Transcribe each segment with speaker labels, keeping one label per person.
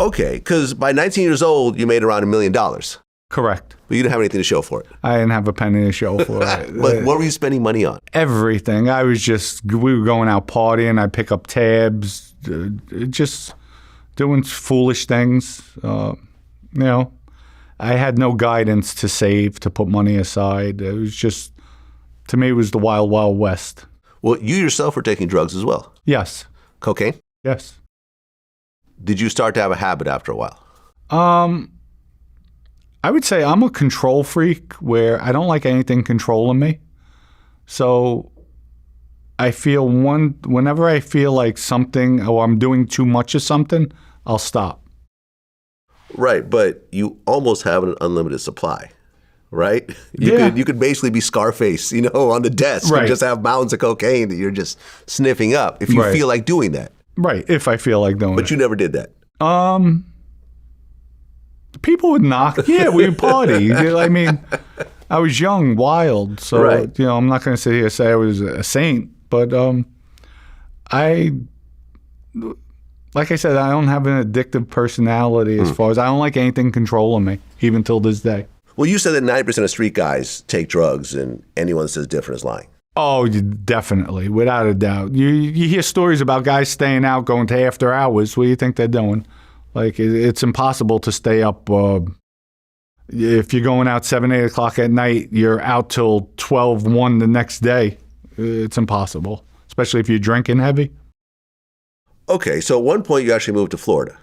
Speaker 1: Okay, because by 19 years old, you made around $1 million.
Speaker 2: Correct.
Speaker 1: But you didn't have anything to show for it.
Speaker 2: I didn't have a penny to show for it.
Speaker 1: But what were you spending money on?
Speaker 2: Everything. We were going out partying. I'd pick up tabs, just doing foolish things. I had no guidance to save, to put money aside. It was just, to me, it was the wild, wild west.
Speaker 1: Well, you yourself were taking drugs as well.
Speaker 2: Yes.
Speaker 1: Cocaine?
Speaker 2: Yes.
Speaker 1: Did you start to have a habit after a while?
Speaker 2: I would say I'm a control freak where I don't like anything controlling me. So I feel whenever I feel like something or I'm doing too much of something, I'll stop.
Speaker 1: Right, but you almost have an unlimited supply, right? You could basically be Scarface, on the desk and just have mountains of cocaine that you're just sniffing up if you feel like doing that.
Speaker 2: Right, if I feel like doing it.
Speaker 1: But you never did that.
Speaker 2: People would knock. Yeah, we would party. I mean, I was young, wild. So, I'm not going to sit here and say I was a saint. But like I said, I don't have an addictive personality as far as I don't like anything controlling me, even till this day.
Speaker 1: Well, you said that 90% of street guys take drugs, and anyone that says different is lying.
Speaker 2: Oh, definitely, without a doubt. You hear stories about guys staying out, going to after hours. What do you think they're doing? Like, it's impossible to stay up. If you're going out 7, 8 o'clock at night, you're out till 12, 1 the next day. It's impossible, especially if you're drinking heavy.
Speaker 1: Okay, so at one point you actually moved to Florida.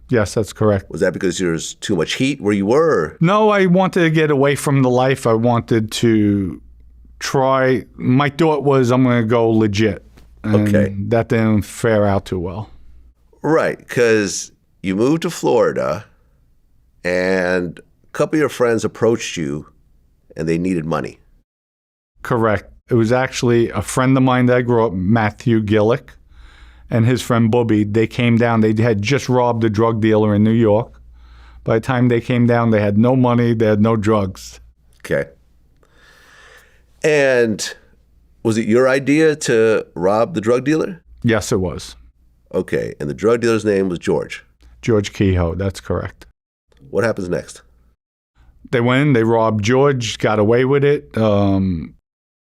Speaker 2: Yes, that's correct.
Speaker 1: Was that because there was too much heat where you were?
Speaker 2: No, I wanted to get away from the life. I wanted to try. My thought was I'm going to go legit. And that didn't fare out too well.
Speaker 1: Right, because you moved to Florida and a couple of your friends approached you and they needed money.
Speaker 2: Correct. It was actually a friend of mine that I grew up, Matthew Gillick, and his friend Booby. They came down. They had just robbed a drug dealer in New York. By the time they came down, they had no money. They had no drugs.
Speaker 1: Okay. And was it your idea to rob the drug dealer?
Speaker 2: Yes, it was.
Speaker 1: Okay. And the drug dealer's name was George?
Speaker 2: George Kehoe. That's correct.
Speaker 1: What happens next?
Speaker 2: They went in. They robbed George, got away with it.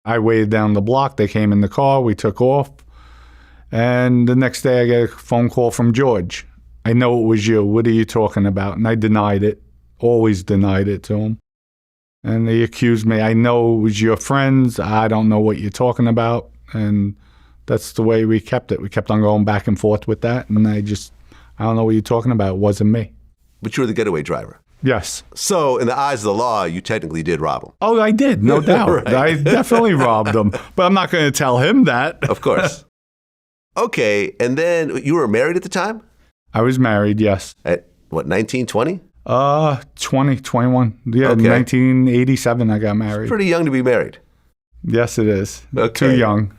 Speaker 2: I waited down the block. They came in the car. We took off. And the next day I get a phone call from George. I know it was you. What are you talking about? And I denied it. Always denied it to him. And he accused me. I know it was your friends. I don't know what you're talking about. And that's the way we kept it. We kept on going back and forth with that. And I don't know what you're talking about. It wasn't me.
Speaker 1: But you were the getaway driver.
Speaker 2: Yes.
Speaker 1: So in the eyes of the law, you technically did rob him.
Speaker 2: Oh, I did. No doubt.
Speaker 1: Right.
Speaker 2: I definitely robbed him. But I'm not going to tell him that.
Speaker 1: Of course. Okay. And then you were married at the time?
Speaker 2: I was married, yes.
Speaker 1: At what, 19, 20?
Speaker 2: 20, 21. Yeah,
Speaker 1: Okay.
Speaker 2: 1987 I got married.
Speaker 1: It's pretty young to be married.
Speaker 2: Yes, it is.
Speaker 1: Okay.
Speaker 2: Too young.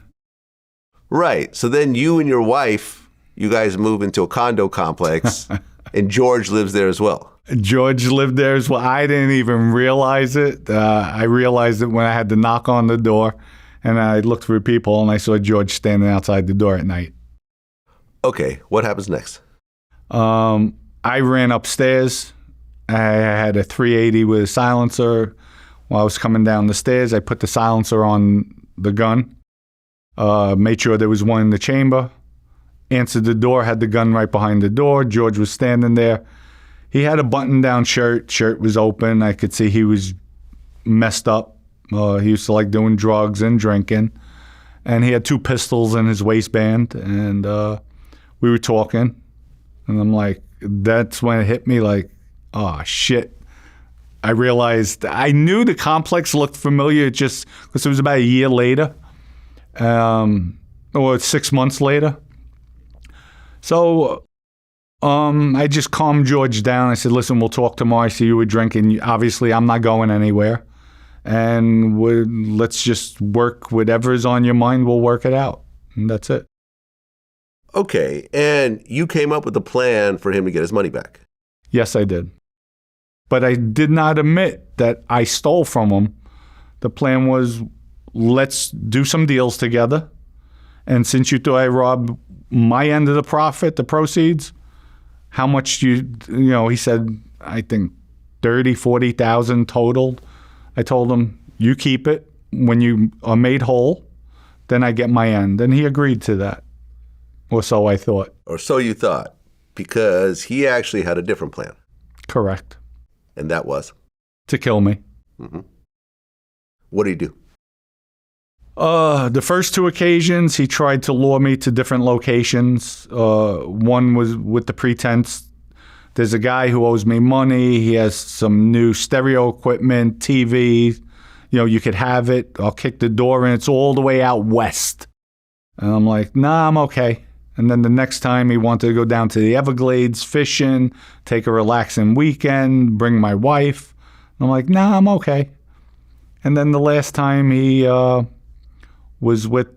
Speaker 1: Right. So then you and your wife, you guys move into a condo complex, and George lives there as well.
Speaker 2: George lived there as well. I didn't even realize it. I realized it when I had to knock on the door, and I looked for people, and I saw George standing outside the door at night.
Speaker 1: Okay. What happens next?
Speaker 2: I ran upstairs. I had a 380 with a silencer. While I was coming down the stairs, I put the silencer on the gun, made sure there was one in the chamber, answered the door, had the gun right behind the door. George was standing there. He had a button-down shirt. Shirt was open. I could see he was messed up. He used to like doing drugs and drinking. And he had 2 pistols in his waistband. And we were talking. And I'm like, that's when it hit me like, oh, shit. I realized, I knew the complex looked familiar just because it was about a year later, or 6 months later. So I just calmed George down. I said, listen, we'll talk tomorrow. I see you were drinking. Obviously, I'm not going anywhere. And let's just work whatever's on your mind. We'll work it out. And that's it.
Speaker 1: Okay. And you came up with a plan for him to get his money back.
Speaker 2: Yes, I did. But I did not admit that I stole from him. The plan was, let's do some deals together. And since you thought I robbed my end of the profit, the proceeds, how much he said, I think 30, 40,000 totaled. I told him, you keep it. When you are made whole, then I get my end. And he agreed to that. Or so I thought.
Speaker 1: Or so you thought, because he actually had a different plan.
Speaker 2: Correct.
Speaker 1: And that was?
Speaker 2: To kill me.
Speaker 1: Mm-hmm. What did he do?
Speaker 2: The first two occasions, he tried to lure me to different locations. One was with the pretense, there's a guy who owes me money. He has some new stereo equipment, TV. You could have it. I'll kick the door in. It's all the way out west. And I'm like, nah, I'm okay. And then the next time he wanted to go down to the Everglades fishing, take a relaxing weekend, bring my wife. I'm like, nah, I'm okay. And then the last time he was with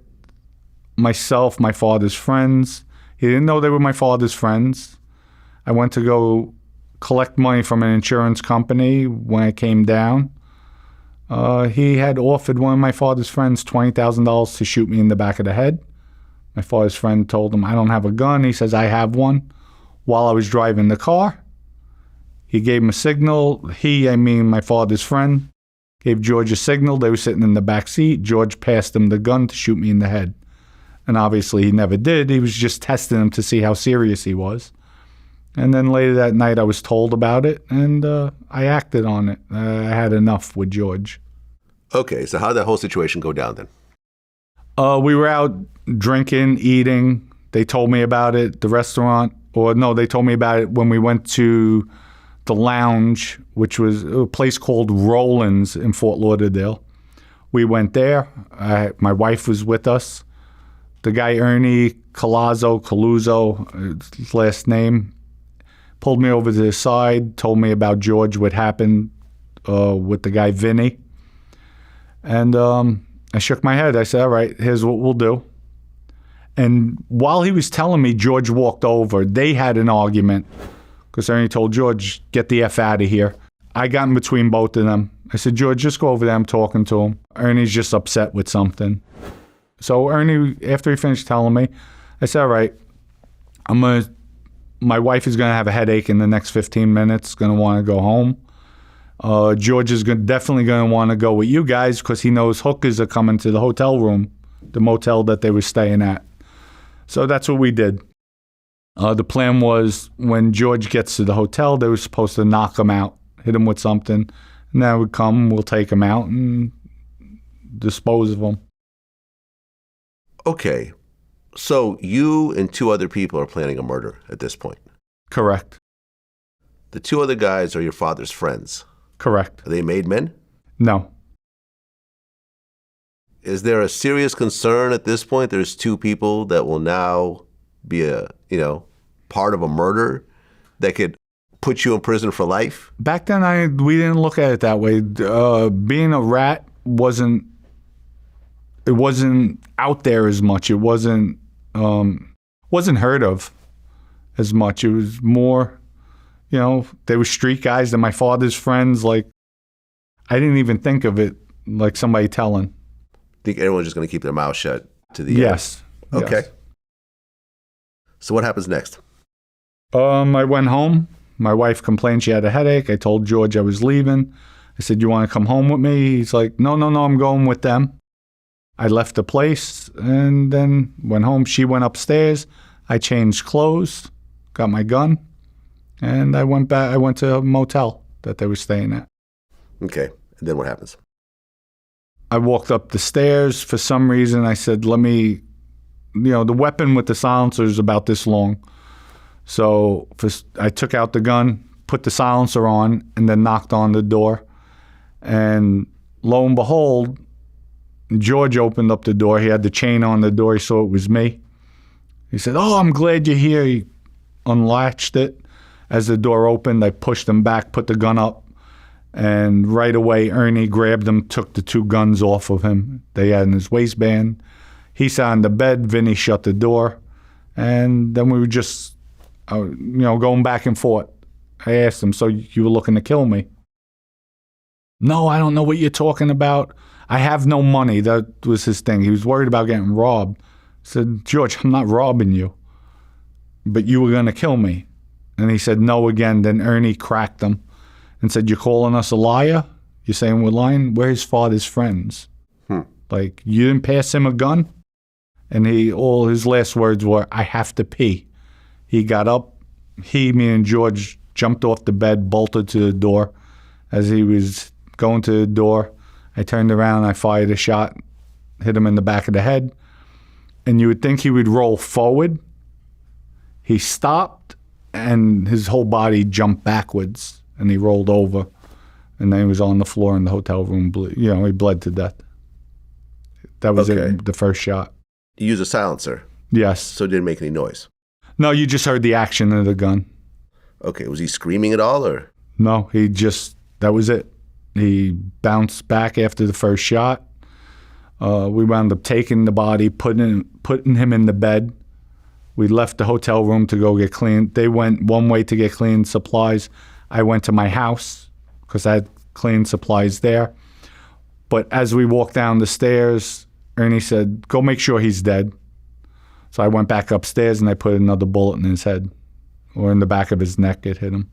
Speaker 2: myself, my father's friends. He didn't know they were my father's friends. I went to go collect money from an insurance company when I came down. He had offered one of my father's friends $20,000 to shoot me in the back of the head. My father's friend told him, I don't have a gun. He says, I have one. While I was driving the car, he gave him a signal. My father's friend, gave George a signal. They were sitting in the back seat. George passed him the gun to shoot me in the head. And obviously he never did. He was just testing him to see how serious he was. And then later that night I was told about it, and I acted on it. I had enough with George.
Speaker 1: Okay, so how did that whole situation go down then?
Speaker 2: We were out drinking, eating. They told me about it, the restaurant. They told me about it when we went to the lounge, which was a place called Roland's in Fort Lauderdale. We went there. My wife was with us. The guy, Ernie Caluzo, his last name, pulled me over to the side, told me about George, what happened with the guy, Vinny. And I shook my head. I said, all right, here's what we'll do. And while he was telling me, George walked over. They had an argument because Ernie told George, get the F out of here. I got in between both of them. I said, George, just go over there. I'm talking to him. Ernie's just upset with something. So Ernie, after he finished telling me, I said, all right, my wife is going to have a headache in the next 15 minutes, going to want to go home. George is definitely going to want to go with you guys because he knows hookers are coming to the hotel room, the motel that they were staying at. So that's what we did. The plan was when George gets to the hotel, they were supposed to knock him out, hit him with something, and then we'd come, we'll take him out and dispose of him.
Speaker 1: Okay, so you and two other people are planning a murder at this point?
Speaker 2: Correct.
Speaker 1: The two other guys are your father's friends?
Speaker 2: Correct.
Speaker 1: Are they made men?
Speaker 2: No.
Speaker 1: Is there a serious concern at this point? There's two people that will now be part of a murder that could put you in prison for life?
Speaker 2: Back then, we didn't look at it that way. Being a rat wasn't out there as much. It wasn't heard of as much. It was more, they were street guys and my father's friends. Like, I didn't even think of it like somebody telling.
Speaker 1: Think everyone's just going to keep their mouth shut to the
Speaker 2: Yes.
Speaker 1: end? Okay.
Speaker 2: Yes.
Speaker 1: So what happens next?
Speaker 2: I went home. My wife complained she had a headache. I told George I was leaving. I said, you want to come home with me? He's like, no, I'm going with them. I left the place and then went home. She went upstairs. I changed clothes, got my gun, and I went back. I went to a motel that they were staying at.
Speaker 1: Okay. And then what happens?
Speaker 2: I walked up the stairs. For some reason, I said, the weapon with the silencer is about this long. So I took out the gun, put the silencer on, and then knocked on the door. And lo and behold, George opened up the door. He had the chain on the door. He saw it was me. He said, oh, I'm glad you're here. He unlatched it. As the door opened, I pushed him back, put the gun up. And right away, Ernie grabbed him, took the two guns off of him. They had in his waistband. He sat on the bed. Vinny shut the door. And then we were just, going back and forth. I asked him, so you were looking to kill me? No, I don't know what you're talking about. I have no money. That was his thing. He was worried about getting robbed. I said, George, I'm not robbing you. But you were going to kill me. And he said, no again. Then Ernie cracked him and said, you're calling us a liar? You're saying we're lying? We're his father's friends. Like, you didn't pass him a gun? And all his last words were, I have to pee. He got up. Me and George jumped off the bed, bolted to the door. As he was going to the door, I turned around, I fired a shot, hit him in the back of the head. And you would think he would roll forward. He stopped, and his whole body jumped backwards, and he rolled over. And then he was on the floor in the hotel room. He bled to death. That was it, the first shot.
Speaker 1: You used a silencer?
Speaker 2: Yes.
Speaker 1: So it didn't make any noise?
Speaker 2: No, you just heard the action of the gun.
Speaker 1: Okay. Was he screaming at all, or?
Speaker 2: No, that was it. He bounced back after the first shot. We wound up taking the body, putting him in the bed. We left the hotel room to go get clean. They went one way to get clean supplies. I went to my house because I had clean supplies there. But as we walked down the stairs, Ernie said, go make sure he's dead. So I went back upstairs and I put another bullet in his head, or in the back of his neck. It hit him.